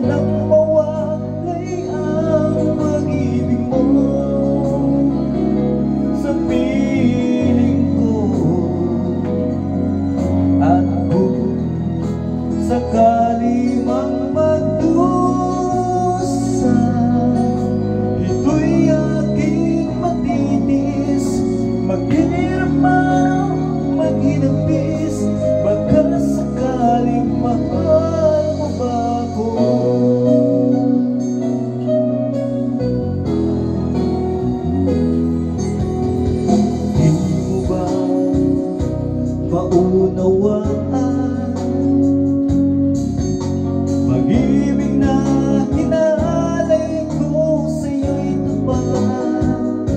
nang mawalay ang pag-ibig mo sa piling ko. At kung sakali mang magdusa, ito'y aking matitiis. Maghirap man o maghinagpis, baka sakaling mahal mo ba ako? Hindi mo ba maunawaan pag-ibig na hinalay ko sa'yo'y tapat?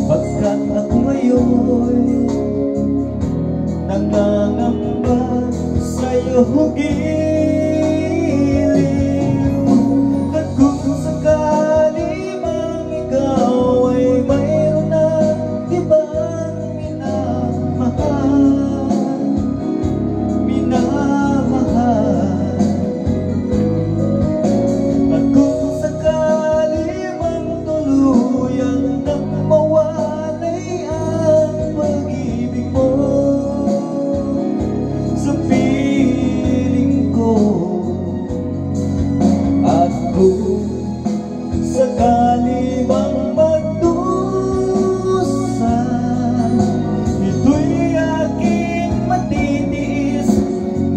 Pagkat ako ngayon nangangamba sa'yo giliw. At kung sakali mang ikaw ay mayroon na ibang minamahal, at kung sakali mang tuluyan nang mawalay ang pag-ibig mo sa piling ko, at kung sakali mang magdusa, ito'y aking matitiis.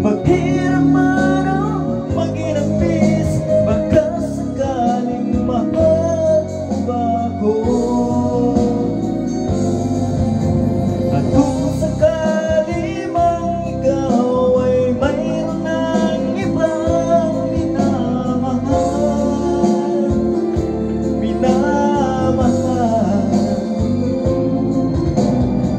Maghirap man o maghinagpis, baka sakaling mahal mo ba ako? At kung sakali mang ikaw ay mayroon ng ibang minamahal,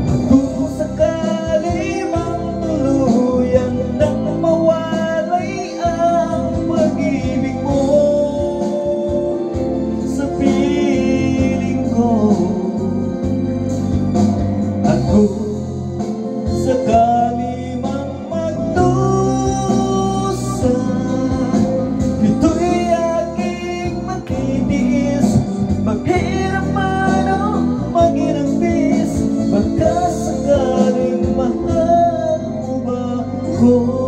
at kung sakali mang tuluyan nang mawalay ang pag-ibig mo sa piling ko, at kung sakali mang magdusa, ito'y aking matitiis. Maghirap man o maghinagpis, baka sakaling mahal mo ba ako?